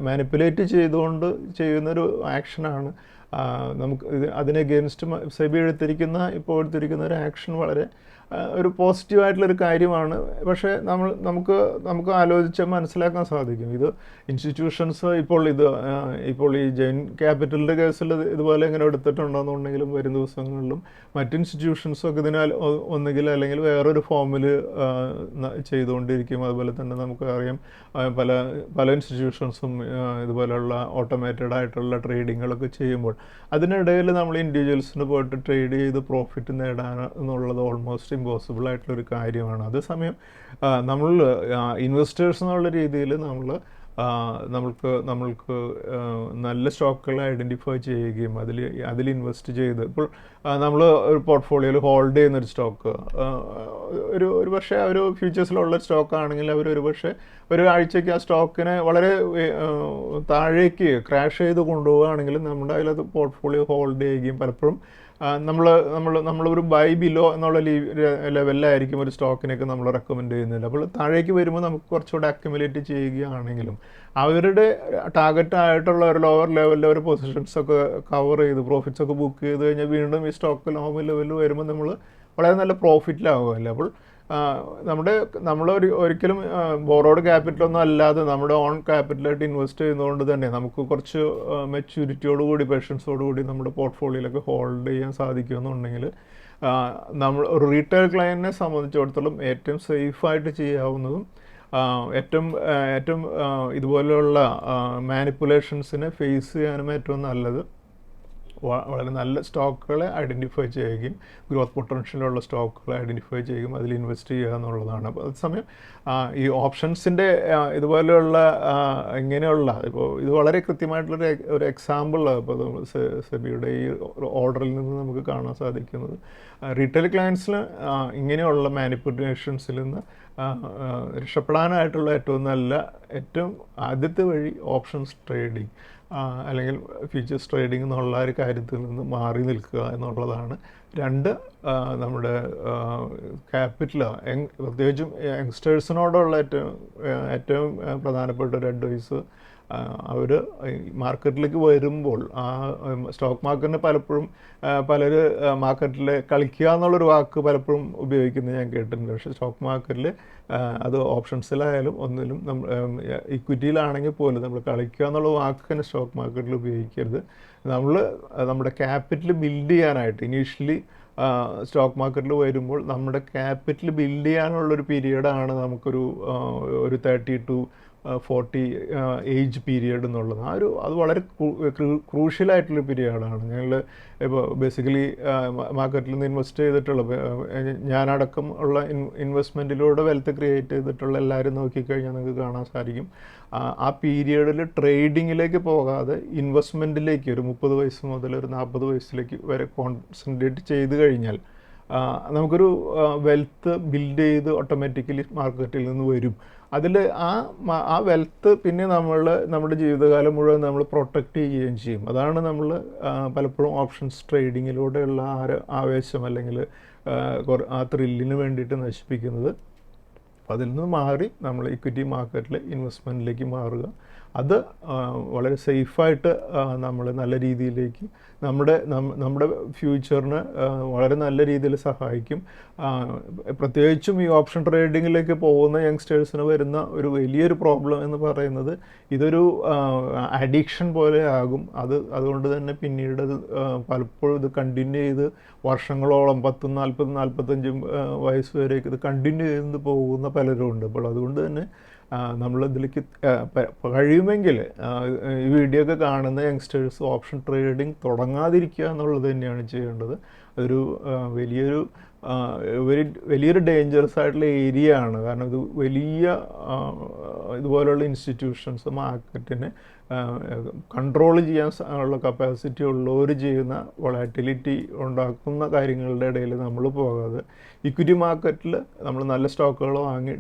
മാനിപ്പുലേറ്റ് ചെയ്തുകൊണ്ട് ചെയ്യുന്നൊരു ആക്ഷനാണ്. നമുക്ക് അതിന് അഗെയിൻസ്റ്റ് സെബി ഇപ്പോൾ എടുത്തിരിക്കുന്ന ഒരു ആക്ഷൻ വളരെ ഒരു പോസിറ്റീവായിട്ടുള്ളൊരു കാര്യമാണ്. പക്ഷേ നമുക്ക് ആലോചിച്ചാൽ മനസ്സിലാക്കാൻ സാധിക്കും ഇത് ഇൻസ്റ്റിറ്റ്യൂഷൻസ് ഇപ്പോൾ ഈ ജെയിൻ ക്യാപിറ്റലിൻ്റെ കേസിൽ ഇതുപോലെ ഇങ്ങനെ എടുത്തിട്ടുണ്ടോയെന്നുണ്ടെങ്കിലും വരും ദിവസങ്ങളിലും മറ്റ് ഇൻസ്റ്റിറ്റ്യൂഷൻസൊക്കെ ഒന്നുകിൽ അല്ലെങ്കിൽ വേറൊരു ഫോമിൽ ചെയ്തുകൊണ്ടിരിക്കും. അതുപോലെ തന്നെ നമുക്കറിയാം പല ഇൻസ്റ്റിറ്റ്യൂഷൻസും ഇതുപോലെയുള്ള ഓട്ടോമേറ്റഡ് ആയിട്ടുള്ള ട്രേഡിങ്ങുകളൊക്കെ ചെയ്യുമ്പോൾ അതിനിടയിൽ നമ്മൾ ഇൻഡിവിജ്വൽസിന് പോയിട്ട് ട്രേഡ് ചെയ്ത് പ്രോഫിറ്റ് നേടാൻ എന്നുള്ളത് ഓൾമോസ്റ്റ് ഇമ്പോസിബിൾ ആയിട്ടുള്ളൊരു കാര്യമാണ്. അതേസമയം നമ്മൾ ഇൻവെസ്റ്റേഴ്സ് എന്നുള്ള രീതിയിൽ നമ്മൾക്ക് നല്ല സ്റ്റോക്കുകൾ ഐഡൻറ്റിഫൈ ചെയ്യുകയും അതിൽ ഇൻവെസ്റ്റ് ചെയ്ത് ഇപ്പോൾ നമ്മൾ ഒരു പോർട്ട്ഫോളിയോയിൽ ഹോൾഡ് ചെയ്യുന്നൊരു സ്റ്റോക്ക് ഒരു പക്ഷേ ഒരു ഫ്യൂച്ചേഴ്സിലുള്ള സ്റ്റോക്ക് ആണെങ്കിൽ ഒരു പക്ഷേ ഒരു ആഴ്ചയ്ക്ക് ആ സ്റ്റോക്കിനെ വളരെ താഴേക്ക് ക്രാഷ് ചെയ്ത് കൊണ്ടുപോവുകയാണെങ്കിൽ നമ്മുടെ അതിലത് പോർട്ട്ഫോളിയോ ഹോൾഡ് ചെയ്യുകയും പലപ്പോഴും നമ്മളൊരു ബൈ ബിലോ എന്നുള്ള ലെവലിലായിരിക്കും ഒരു സ്റ്റോക്കിനൊക്കെ നമ്മൾ റെക്കമെൻഡ് ചെയ്യുന്നില്ല. അപ്പോൾ താഴേക്ക് വരുമ്പോൾ നമുക്ക് കുറച്ചുകൂടെ അക്യുമുലേറ്റ് ചെയ്യുകയാണെങ്കിലും അവരുടെ ടാർഗറ്റ് ആയിട്ടുള്ള ഒരു ലോവർ ലെവലിലെ ഒരു പൊസിഷൻസൊക്കെ കവർ ചെയ്ത് പ്രോഫിറ്റ്സൊക്കെ ബുക്ക് ചെയ്ത് കഴിഞ്ഞാൽ വീണ്ടും ഈ സ്റ്റോക്ക് നോർമൽ ലെവലിൽ വരുമ്പോൾ നമ്മൾ വളരെ നല്ല പ്രോഫിറ്റിലാവുമല്ലോ. അപ്പോൾ നമ്മൾ ഒരിക്കലും ബോറോഡ് ക്യാപിറ്റലൊന്നും അല്ലാതെ നമ്മുടെ ഓൺ ക്യാപിറ്റലായിട്ട് ഇൻവെസ്റ്റ് ചെയ്യുന്നതുകൊണ്ട് തന്നെ നമുക്ക് കുറച്ച് മെച്യൂരിറ്റിയോടുകൂടി പേഷ്യൻസോടുകൂടി നമ്മുടെ പോർട്ട്ഫോളിയോയിലൊക്കെ ഹോൾഡ് ചെയ്യാൻ സാധിക്കുമെന്നുണ്ടെങ്കിൽ നമ്മൾ ഒരു റീറ്റെയിൽ ക്ലയൻറ്റിനെ സംബന്ധിച്ചിടത്തോളം ഏറ്റവും സേഫായിട്ട് ചെയ്യാവുന്നതും ഏറ്റവും ഇതുപോലെയുള്ള മാനിപ്പുലേഷൻസിനെ ഫേസ് ചെയ്യാനും ഏറ്റവും നല്ലത് വളരെ നല്ല സ്റ്റോക്കുകളെ ഐഡൻറ്റിഫൈ ചെയ്യുകയും ഗ്രോത്ത് പൊട്ടൻഷ്യലുള്ള സ്റ്റോക്കുകളെ ഐഡൻറ്റിഫൈ ചെയ്യുകയും അതിൽ ഇൻവെസ്റ്റ് ചെയ്യുക എന്നുള്ളതാണ്. അപ്പോൾ അതേസമയം ഈ ഓപ്ഷൻസിൻ്റെ ഇതുപോലെയുള്ള ഇങ്ങനെയുള്ള ഇപ്പോൾ ഇത് വളരെ കൃത്യമായിട്ടുള്ളൊരു ഒരു എക്സാമ്പിൾ ഇപ്പോൾ സെബിയുടെ ഈ ഓർഡറിൽ നിന്ന് നമുക്ക് കാണാൻ സാധിക്കുന്നത് റീറ്റെയിൽ ക്ലയൻസിന് ഇങ്ങനെയുള്ള മാനിപ്പുലേഷൻസിൽ നിന്ന് രക്ഷപ്പെടാനായിട്ടുള്ള ഏറ്റവും ആദ്യത്തെ വഴി ഓപ്ഷൻസ് ട്രേഡിങ് അല്ലെങ്കിൽ ഫ്യൂച്ചേഴ്സ് ട്രേഡിംഗ് എന്നുള്ള ഒരു കാര്യത്തിൽ നിന്ന് മാറി നിൽക്കുക എന്നുള്ളതാണ്. നമ്മുടെ ക്യാപിറ്റൽ പ്രത്യേകിച്ചും യങ്സ്റ്റേഴ്സിനോടുള്ള ഏറ്റവും പ്രധാനപ്പെട്ട ഒരു അഡ്വൈസ്, അവർ മാർക്കറ്റിലേക്ക് വരുമ്പോൾ സ്റ്റോക്ക് മാർക്കറ്റിന് പലപ്പോഴും പലർ മാർക്കറ്റിൽ കളിക്കുക എന്നുള്ളൊരു വാക്ക് പലപ്പോഴും ഉപയോഗിക്കുന്നത് ഞാൻ കേട്ടിട്ടുണ്ട്. പക്ഷേ സ്റ്റോക്ക് മാർക്കറ്റിൽ അത് ഓപ്ഷൻസിലായാലും ഒന്നിലും ഇക്വിറ്റിയിലാണെങ്കിൽ പോലും നമ്മൾ കളിക്കുക എന്നുള്ള വാക്ക് തന്നെ സ്റ്റോക്ക് മാർക്കറ്റിൽ ഉപയോഗിക്കരുത്. നമ്മുടെ ക്യാപിറ്റൽ ബിൽഡ് ചെയ്യാനായിട്ട് ഇനീഷ്യലി സ്റ്റോക്ക് മാർക്കറ്റിൽ വരുമ്പോൾ നമ്മുടെ ക്യാപിറ്റൽ ബിൽഡ് ചെയ്യാനുള്ളൊരു പീരീഡാണ് നമുക്കൊരു 30 to 40 ഏജ് പീരിയഡ് എന്നുള്ളത്. അത് വളരെ ക്രൂഷ്യലായിട്ടുള്ള പീരിയഡാണ്. ഞങ്ങൾ ഇപ്പോൾ ബേസിക്കലി മാർക്കറ്റിൽ നിന്ന് ഇൻവെസ്റ്റ് ചെയ്തിട്ടുള്ള ഞാനടക്കം ഉള്ള ഇൻവെസ്റ്റ്മെൻറ്റിലൂടെ വെൽത്ത് ക്രിയേറ്റ് ചെയ്തിട്ടുള്ള എല്ലാവരും നോക്കിക്കഴിഞ്ഞാൽ നിങ്ങൾക്ക് കാണാൻ സാധിക്കും ആ പീരിയഡിൽ ട്രേഡിങ്ങിലേക്ക് പോകാതെ ഇൻവെസ്റ്റ്മെൻറ്റിലേക്ക് ഒരു 30 വയസ്സ് മുതൽ ഒരു 40 വയസ്സിലേക്ക് വരെ കോൺസെൻട്രേറ്റ് ചെയ്ത് കഴിഞ്ഞാൽ നമുക്കൊരു വെൽത്ത് ബിൽഡ് ചെയ്ത് ഓട്ടോമാറ്റിക്കലി മാർക്കറ്റിൽ നിന്ന് വരും. അതിൽ ആ വെൽത്ത് പിന്നെ നമ്മുടെ ജീവിതകാലം മുഴുവൻ നമ്മൾ പ്രൊട്ടക്റ്റ് ചെയ്യുകയും ചെയ്യും. അതാണ് നമ്മൾ പലപ്പോഴും ഓപ്ഷൻസ് ട്രേഡിങ്ങിലൂടെയുള്ള ആവേശം അല്ലെങ്കിൽ ആ ത്രില്ലിന് വേണ്ടിയിട്ട് നശിപ്പിക്കുന്നത്. അതിൽ നിന്ന് മാറി നമ്മൾ ഇക്വിറ്റി മാർക്കറ്റിൽ ഇൻവെസ്റ്റ്മെൻറ്റിലേക്ക് മാറുക. അത് വളരെ സേഫായിട്ട് നമ്മൾ നല്ല രീതിയിലേക്ക് നമ്മുടെ ഫ്യൂച്ചറിന് വളരെ നല്ല രീതിയിൽ സഹായിക്കും. പ്രത്യേകിച്ചും ഈ ഓപ്ഷൻ ട്രേഡിങ്ങിലേക്ക് പോകുന്ന യങ്സ്റ്റേഴ്സിന് വരുന്ന ഒരു വലിയൊരു പ്രോബ്ലം എന്ന് പറയുന്നത് ഇതൊരു അഡിക്ഷൻ പോലെ ആകും. അതുകൊണ്ട് തന്നെ പിന്നീട് പലപ്പോഴും ഇത് കണ്ടിന്യൂ ചെയ്ത് വർഷങ്ങളോളം 10, 40, 45 വയസ്സ് വരെയൊക്കെ ഇത് കണ്ടിന്യൂ ചെയ്ത് പോകുന്ന പലരും ഉണ്ട്. അപ്പോൾ അതുകൊണ്ട് തന്നെ നമ്മളിതിലേക്ക് കഴിയുമെങ്കിൽ ഈ വീഡിയോ ഒക്കെ കാണുന്ന യങ്സ്റ്റേഴ്സ് ഓപ്ഷൻ ട്രേഡിംഗ് തുടങ്ങാതിരിക്കുക എന്നുള്ളത് തന്നെയാണ് ചെയ്യേണ്ടത്. അതൊരു വലിയൊരു ഡേഞ്ചറസ് ആയിട്ടുള്ള ഏരിയ ആണ്. കാരണം ഇത് ഇതുപോലുള്ള ഇൻസ്റ്റിറ്റ്യൂഷൻസ് മാർക്കറ്റിനെ കൺട്രോൾ ചെയ്യാൻ ഉള്ള കപ്പാസിറ്റി ഉള്ളവർ ചെയ്യുന്ന വൊളാറ്റിലിറ്റി ഉണ്ടാക്കുന്ന കാര്യങ്ങളുടെ ഇടയിൽ നമ്മൾ പോകാതെ ഇക്വിറ്റി മാർക്കറ്റിൽ നമ്മൾ നല്ല സ്റ്റോക്കുകൾ വാങ്ങി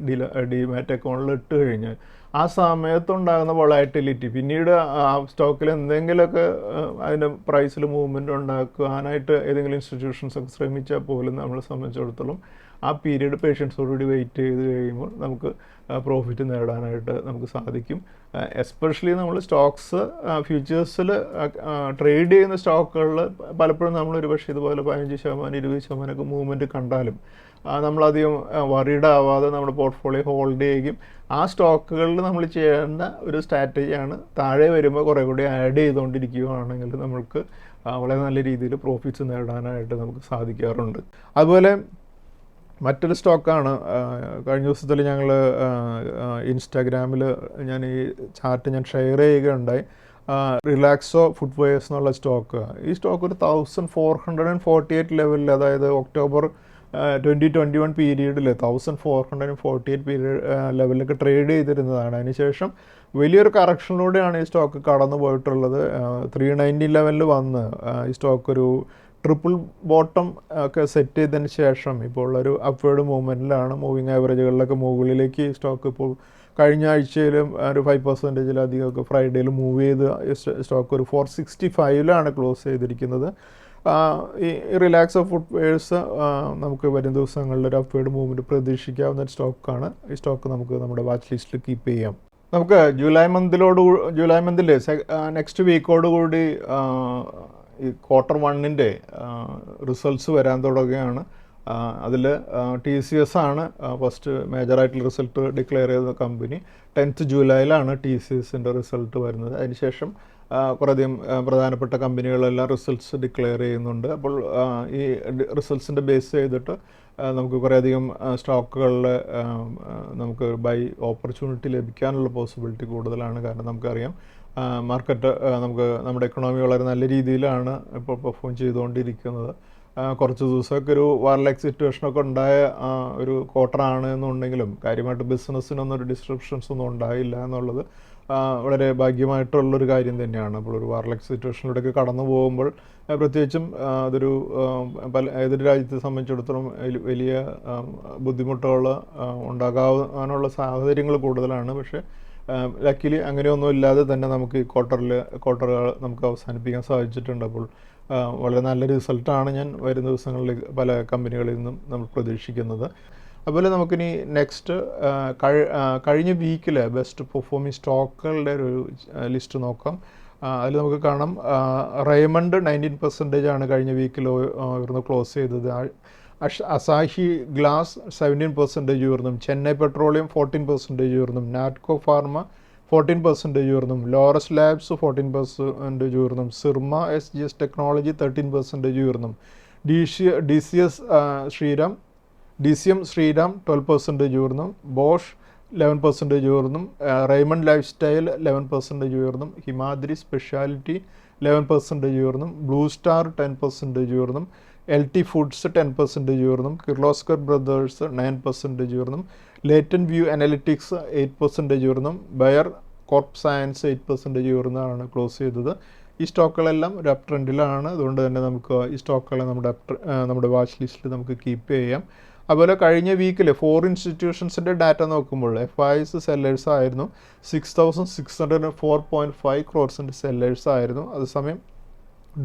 ഡിമാറ്റ് അക്കൗണ്ടിൽ ഇട്ട് കഴിഞ്ഞാൽ ആ സമയത്തുണ്ടാകുന്ന വൊളാറ്റിലിറ്റി പിന്നീട് ആ സ്റ്റോക്കിൽ എന്തെങ്കിലുമൊക്കെ അതിൻ്റെ പ്രൈസിൽ മൂവ്മെൻറ്റ് ഉണ്ടാക്കാനായിട്ട് ഏതെങ്കിലും ഇൻസ്റ്റിറ്റ്യൂഷൻസൊക്കെ ശ്രമിച്ചാൽ പോലും നമ്മളെ സംബന്ധിച്ചിടത്തോളം ആ പീരീഡ് പേഷ്യൻസോടുകൂടി വെയിറ്റ് ചെയ്ത് കഴിയുമ്പോൾ നമുക്ക് പ്രോഫിറ്റ് നേടാനായിട്ട് നമുക്ക് സാധിക്കും. എസ്പെഷ്യലി നമ്മൾ സ്റ്റോക്സ് ഫ്യൂച്ചേഴ്സിൽ ട്രേഡ് ചെയ്യുന്ന സ്റ്റോക്കുകളിൽ പലപ്പോഴും നമ്മളൊരു പക്ഷേ ഇതുപോലെ 15%, 20% മൂവ്മെൻറ്റ് കണ്ടാലും നമ്മളധികം വറീഡ് ആവാതെ നമ്മുടെ പോർട്ട്ഫോളിയോ ഹോൾഡ് ചെയ്യുകയും ആ സ്റ്റോക്കുകളിൽ നമ്മൾ ചെയ്യേണ്ട ഒരു സ്ട്രാറ്റജിയാണ് താഴെ വരുമ്പോൾ കുറേ കൂടി ആഡ് ചെയ്തുകൊണ്ടിരിക്കുകയാണെങ്കിൽ നമ്മൾക്ക് വളരെ നല്ല രീതിയിൽ പ്രോഫിറ്റ്സ് നേടാനായിട്ട് നമുക്ക് സാധിക്കാറുണ്ട്. അതുപോലെ മറ്റൊരു സ്റ്റോക്കാണ് കഴിഞ്ഞ ദിവസത്തിൽ ഞങ്ങൾ ഇൻസ്റ്റാഗ്രാമിൽ ഞാൻ ഈ ചാർട്ട് ഷെയർ ചെയ്യുകയുണ്ടായി. റിലാക്സോ ഫുട്വെയർസ് എന്നുള്ള സ്റ്റോക്ക്. ഈ സ്റ്റോക്ക് ഒരു 1448 ലെവലിൽ, അതായത് ഒക്ടോബർ 2021 പീരീഡിൽ 1448 പീരീഡ് ലെവലിലൊക്കെ ട്രേഡ് ചെയ്തിരുന്നതാണ്. അതിനുശേഷം വലിയൊരു കറക്ഷനിലൂടെയാണ് ഈ സ്റ്റോക്ക് കടന്നു പോയിട്ടുള്ളത്. 390 ലെവലിൽ വന്ന് ഈ സ്റ്റോക്ക് ഒരു ട്രിപ്പിൾ ബോട്ടം ഒക്കെ സെറ്റ് ചെയ്തതിന് ശേഷം ഇപ്പോൾ ഉള്ളൊരു അപ്വേർഡ് മൂവ്മെൻറ്റിലാണ്. മൂവിങ് ആവറേജുകളിലൊക്കെ മുകളിലേക്ക് ഈ സ്റ്റോക്ക് ഇപ്പോൾ കഴിഞ്ഞ ആഴ്ചയിലും ഒരു 5%-ലധികമൊക്കെ ഫ്രൈഡേയിൽ മൂവ് ചെയ്ത് സ്റ്റോക്ക് ഒരു 465 ക്ലോസ് ചെയ്തിരിക്കുന്നത്. ഈ റിലാക്സ് ഓഫ് ഫുട്വെയർസ് നമുക്ക് വരും ദിവസങ്ങളിൽ ഒരു അപ്വേർഡ് മൂവ്മെൻറ്റ് പ്രതീക്ഷിക്കാവുന്ന ഒരു സ്റ്റോക്കാണ്. ഈ സ്റ്റോക്ക് നമുക്ക് നമ്മുടെ വാച്ച് ലിസ്റ്റിൽ കീപ്പ് ചെയ്യാം. നമുക്ക് ജൂലൈ മന്തിൽ നെക്സ്റ്റ് വീക്കോടുകൂടി ഈ Q1 റിസൾട്ട്സ് വരാൻ തുടങ്ങുകയാണ്. അതിൽ TCS ആണ് ഫസ്റ്റ് മേജറായിട്ടുള്ള റിസൾട്ട് ഡിക്ലെയർ ചെയ്ത കമ്പനി. 10th ജൂലൈയിലാണ് TCSൻ്റെ റിസൾട്ട് വരുന്നത്. അതിനുശേഷം കുറേയധികം പ്രധാനപ്പെട്ട കമ്പനികളെല്ലാം റിസൾട്ട്സ് ഡിക്ലെയർ ചെയ്യുന്നുണ്ട്. അപ്പോൾ ഈ റിസൾട്ട്സിൻ്റെ ബേസ് ചെയ്തിട്ട് നമുക്ക് കുറേയധികം സ്റ്റോക്കുകളിൽ നമുക്ക് ബൈ ഓപ്പർച്യൂണിറ്റി ലഭിക്കാനുള്ള പോസിബിലിറ്റി കൂടുതലാണ്. കാരണം നമുക്കറിയാം മാർക്കറ്റ് നമ്മുടെ എക്കണോമി വളരെ നല്ല രീതിയിലാണ് ഇപ്പോൾ പെർഫോം ചെയ്തുകൊണ്ടിരിക്കുന്നത്. കുറച്ച് ദിവസമൊക്കെ ഒരു വാർലൈക്ക് സിറ്റുവേഷനൊക്കെ ഉണ്ടായ ഒരു ക്വാർട്ടറാണ് എന്നുണ്ടെങ്കിലും കാര്യമായിട്ട് ബിസിനസ്സിനൊന്നും ഒരു ഡിസ്ട്രപ്ഷൻസ് ഒന്നും ഉണ്ടായില്ല എന്നുള്ളത് വളരെ ഭാഗ്യമായിട്ടുള്ളൊരു കാര്യം തന്നെയാണ്. അപ്പോൾ ഒരു വാർലൈക്ക് സിറ്റുവേഷനിലൂടെയൊക്കെ കടന്നു പോകുമ്പോൾ പ്രത്യേകിച്ചും അതൊരു ഏതൊരു രാജ്യത്തെ സംബന്ധിച്ചിടത്തോളം വലിയ ബുദ്ധിമുട്ടുകൾ ഉണ്ടാകാനുള്ള സാഹചര്യങ്ങൾ കൂടുതലാണ്. പക്ഷേ ലക്കിലി അങ്ങനെയൊന്നും ഇല്ലാതെ തന്നെ നമുക്ക് ഈ ക്വാർട്ടറുകൾ നമുക്ക് അവസാനിപ്പിക്കാൻ സാധിച്ചിട്ടുണ്ട്. അപ്പോൾ വളരെ നല്ല റിസൾട്ടാണ് ഞാൻ വരും ദിവസങ്ങളിൽ പല കമ്പനികളിൽ നിന്നും നമ്മൾ പ്രതീക്ഷിക്കുന്നത്. അതുപോലെ നമുക്കിനി നെക്സ്റ്റ് കഴിഞ്ഞ വീക്കിൽ ബെസ്റ്റ് പെർഫോമിങ് സ്റ്റോക്കുകളുടെ ഒരു ലിസ്റ്റ് നോക്കാം. അതിൽ നമുക്ക് കാണാം റെയ്മണ്ട് 19% ആണ് കഴിഞ്ഞ വീക്കിൽ ഉയർന്ന് ക്ലോസ് ചെയ്തത്. അസാഹി ഗ്ലാസ് 17% ഉയർന്നും, ചെന്നൈ പെട്രോളിയം 14% ഉയർന്നും, നാറ്റ്കോ ഫാർമ 14% ഉയർന്നും, ലോറസ് ലാബ്സ് 14% ഉയർന്നും, സിർമ SGS ടെക്നോളജി 13% ഉയർന്നും, DCM ശ്രീരാം 12% ഉയർന്നും, ബോഷ് 11% ഉയർന്നും, റെയ്മണ്ട് ലൈഫ് സ്റ്റൈൽ 11% ഉയർന്നും, ഹിമാദ്രി സ്പെഷ്യാലിറ്റി 11% ഉയർന്നും, ബ്ലൂ സ്റ്റാർ 10% ഉയർന്നും, LT ഫുഡ്സ് 10% ഉയർന്നും, കിർലോസ്കർ ബ്രദേഴ്സ് 9% ഉയർന്നും, ലേറ്റൻ വ്യൂ അനലിറ്റിക്സ് 8% ഉയർന്നും, ബയർ കോർപ്പ് സയൻസ് 8% ഉയർന്നാണ് ക്ലോസ് ചെയ്തത്. ഈ സ്റ്റോക്കുകളെല്ലാം ഒരു അപ് ട്രെൻഡിലാണ്. അതുകൊണ്ട് തന്നെ നമുക്ക് ഈ സ്റ്റോക്കുകളെ നമ്മുടെ വാച്ച് ലിസ്റ്റിൽ നമുക്ക് കീപ്പ് ചെയ്യാം. അതുപോലെ കഴിഞ്ഞ വീക്കിൽ 4 ഇൻസ്റ്റിറ്റ്യൂഷൻസിൻ്റെ ഡാറ്റ നോക്കുമ്പോൾ FIs സെല്ലേഴ്സ് ആയിരുന്നു. 6,604.5 crores സെല്ലേഴ്സ് ആയിരുന്നു. അതേസമയം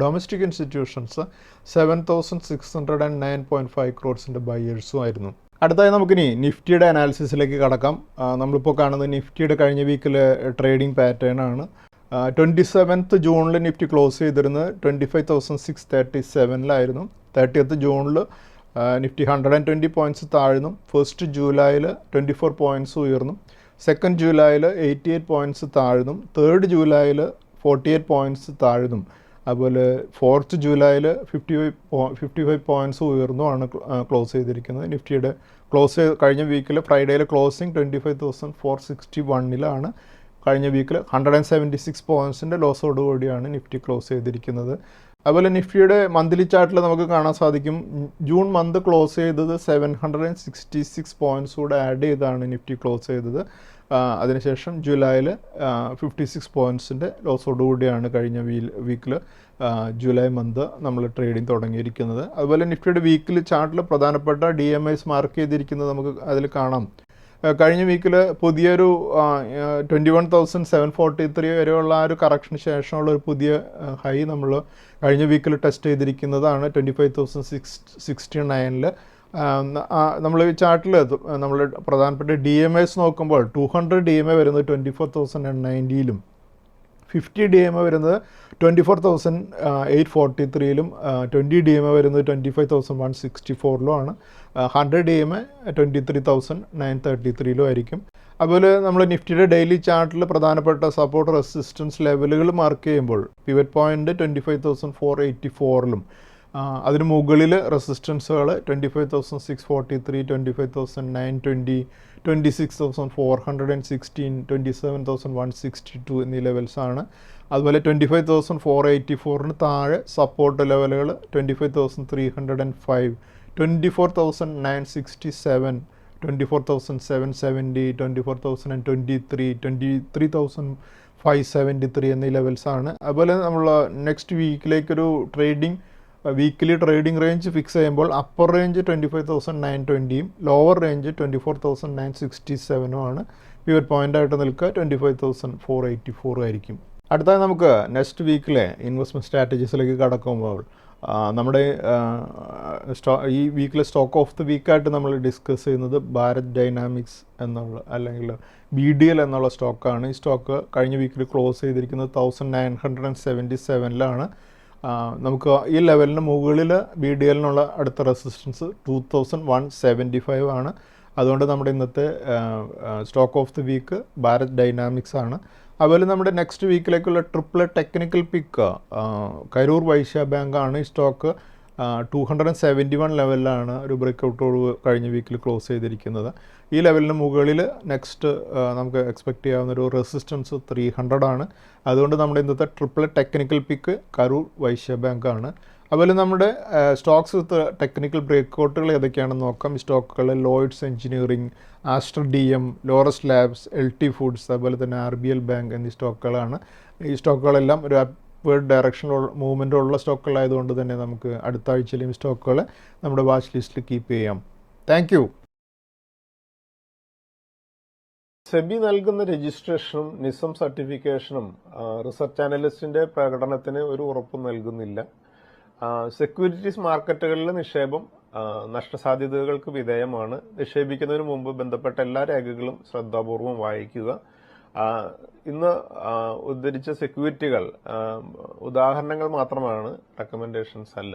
ഡൊമസ്റ്റിക് ഇൻസ്റ്റിറ്റ്യൂഷൻസ് 7,609.5 crores ബയേഴ്സും ആയിരുന്നു. അടുത്തായി നമുക്കിനി നിഫ്റ്റിയുടെ അനാലിസിസിലേക്ക് കടക്കാം. നമ്മളിപ്പോൾ കാണുന്നത് നിഫ്റ്റിയുടെ കഴിഞ്ഞ വീക്കിലെ ട്രേഡിംഗ് പാറ്റേൺ ആണ്. 27th ജൂണിൽ നിഫ്റ്റി ക്ലോസ് ചെയ്തിരുന്നത് 25,637 30th ജൂണിൽ നിഫ്റ്റി 120 പോയിൻറ്റ്സ് താഴ്ന്നു. 1st ജൂലൈയിൽ 24 പോയിൻറ്റ്സ് ഉയർന്നു. 2nd ജൂലൈയിൽ 88 പോയിൻറ്റ്സ് താഴ്ന്നു. 3rd ജൂലൈയിൽ 48 പോയിൻറ്റ്സ് താഴ്ന്നു. അതുപോലെ 4th ജൂലൈയിൽ 55 പോയിൻറ്റ്സ് ഉയർന്നുമാണ് ക്ലോസ് ചെയ്തിരിക്കുന്നത്. നിഫ്റ്റിയുടെ കഴിഞ്ഞ വീക്കിൽ ഫ്രൈഡേയിൽ ക്ലോസിങ് 25,461 കഴിഞ്ഞ വീക്കിൽ 176 പോയിൻറ്റ്സിൻ്റെ ലോസോടുകൂടിയാണ് നിഫ്റ്റി ക്ലോസ് ചെയ്തിരിക്കുന്നത്. അതുപോലെ നിഫ്റ്റിയുടെ മന്ത്ലി ചാർട്ടിൽ നമുക്ക് കാണാൻ സാധിക്കും ജൂൺ മന്ത് ക്ലോസ് ചെയ്തത് 766 പോയിൻറ്റ്സ് കൂടെ ആഡ് ചെയ്താണ് നിഫ്റ്റി ക്ലോസ് ചെയ്തത്. അതിനുശേഷം ജൂലൈയിൽ 56 പോയിൻറ്റ്സിൻ്റെ ലോസോടുകൂടിയാണ് കഴിഞ്ഞ വീക്കിൽ ജൂലൈ മന്ത് നമ്മൾ ട്രേഡിംഗ് തുടങ്ങിയിരിക്കുന്നത്. അതുപോലെ നിഫ്റ്റിയുടെ വീക്കിൽ ചാർട്ടിൽ പ്രധാനപ്പെട്ട DMIs മാർക്ക് ചെയ്തിരിക്കുന്നത് നമുക്ക് അതിൽ കാണാം. കഴിഞ്ഞ വീക്കിൽ പുതിയൊരു 21,743 വരെയുള്ള ആ ഒരു കറക്ഷന് ശേഷമുള്ള ഒരു പുതിയ ഹൈ നമ്മൾ കഴിഞ്ഞ വീക്കിൽ ടെസ്റ്റ് ചെയ്തിരിക്കുന്നതാണ് 25,669. നമ്മൾ ഈ ചാർട്ടിൽ നമ്മൾ പ്രധാനപ്പെട്ട DMIs നോക്കുമ്പോൾ 200 DMI വരുന്നത് 24,090 50 DMI വരുന്നത് 24,843 20 DMI വരുന്നത് 25,164 100 DMI 23,933 ആയിരിക്കും. അതുപോലെ നമ്മൾ നിഫ്റ്റിയുടെ ഡെയിലി ചാർട്ടിൽ പ്രധാനപ്പെട്ട സപ്പോർട്ട് റെസിസ്റ്റൻസ് ലെവലുകൾ മാർക്ക് ചെയ്യുമ്പോൾ പിവറ്റ് പോയിൻ്റ് 25,484 അതിന് മുകളിൽ റെസിസ്റ്റൻസുകൾ 25,643 25,920 26,416 27,162 എന്നീ ലെവൽസാണ്. അതുപോലെ 25,484 താഴെ സപ്പോർട്ട് ലെവലുകൾ 25,305 24,967, 24,770, 24,023, 23,573 എന്നീ ലെവൽസാണ്. അതുപോലെ നമ്മൾ നെക്സ്റ്റ് വീക്കിലേക്കൊരു വീക്കിലി ട്രേഡിംഗ് റേഞ്ച് ഫിക്സ് ചെയ്യുമ്പോൾ അപ്പർ റേഞ്ച് 25,920യും ലോവർ റേഞ്ച് 24,967 ആണ്. പിവറ്റ് പോയിൻ്റായിട്ട് നിൽക്കുക 25,484 ആയിരിക്കും. അടുത്തതായി നമുക്ക് നെക്സ്റ്റ് വീക്കിലെ ഇൻവെസ്റ്റ്മെൻറ്റ് സ്ട്രാറ്റജീസിലേക്ക് കടക്കുമ്പോൾ നമ്മുടെ ഈ വീക്കിലെ സ്റ്റോക്ക് ഓഫ് ദി വീക്കായിട്ട് നമ്മൾ ഡിസ്കസ് ചെയ്യുന്നത് ഭാരത് ഡൈനാമിക്സ് എന്നുള്ള അല്ലെങ്കിൽ BDL എന്നുള്ള സ്റ്റോക്കാണ്. ഈ സ്റ്റോക്ക് കഴിഞ്ഞ വീക്കിൽ ക്ലോസ് ചെയ്തിരിക്കുന്നത് 1977 നമുക്ക് ഈ ലെവലിന് മുകളിൽ BDLനുള്ള അടുത്ത റെസിസ്റ്റൻസ് 2175 ആണ്. അതുകൊണ്ട് നമ്മുടെ ഇന്നത്തെ stock of the week Bharat Dynamics ആണ്. അതുപോലെ നമ്മുടെ നെക്സ്റ്റ് വീക്കിലേക്കുള്ള triple technical pick Karur Vysya Bank ആണ്. ഈ സ്റ്റോക്ക് 271 ലെവലിലാണ് ഒരു ബ്രേക്കൗട്ടോട് കഴിഞ്ഞ വീക്കിൽ ക്ലോസ് ചെയ്തിരിക്കുന്നത്. ഈ ലെവലിന് മുകളിൽ നെക്സ്റ്റ് നമുക്ക് എക്സ്പെക്റ്റ് ചെയ്യാവുന്ന ഒരു റെസിസ്റ്റൻസ് 300 ആണ്. അതുകൊണ്ട് നമ്മുടെ ഇന്നത്തെ triple technical pick Karur Vysya Bank ആണ്. അതുപോലെ നമ്മുടെ സ്റ്റോക്സ് വിത്ത് ടെക്നിക്കൽ ബ്രേക്കൗട്ടുകൾ ഏതൊക്കെയാണെന്ന് നോക്കാം. ഈ സ്റ്റോക്കുകൾ Lloyds Engineering, Aster DM, Laurus Labs, LT Foods, അതുപോലെ തന്നെ RBL ബാങ്ക് എന്നീ സ്റ്റോക്കുകളാണ്. ഈ സ്റ്റോക്കുകളെല്ലാം ഒരു അപ്വേർഡ് ഡയറക്ഷനിലുള്ള മൂവ്മെൻ്റ് ഉള്ള സ്റ്റോക്കുകളായതുകൊണ്ട് തന്നെ നമുക്ക് അടുത്ത ആഴ്ചയിലും ഈ സ്റ്റോക്കുകൾ നമ്മുടെ വാച്ച് ലിസ്റ്റിൽ കീപ്പ് ചെയ്യാം. Thank you. സെബി നൽകുന്ന രജിസ്ട്രേഷനും നിസം സർട്ടിഫിക്കേഷനും റിസർച്ച് അനലിസ്റ്റിന്റെ പ്രകടനത്തിന് ഒരു ഉറപ്പും നൽകുന്നില്ല. സെക്യൂരിറ്റീസ് മാർക്കറ്റുകളിലെ നിക്ഷേപം നഷ്ടസാധ്യതകൾക്ക് വിധേയമാണ്. നിക്ഷേപിക്കുന്നതിന് മുമ്പ് ബന്ധപ്പെട്ട എല്ലാ രേഖകളും ശ്രദ്ധാപൂർവം വായിക്കുക. ഇന്ന് ഉദ്ധരിച്ച സെക്യൂരിറ്റികൾ ഉദാഹരണങ്ങൾ മാത്രമാണ്, റെക്കമെൻഡേഷൻസ് അല്ല.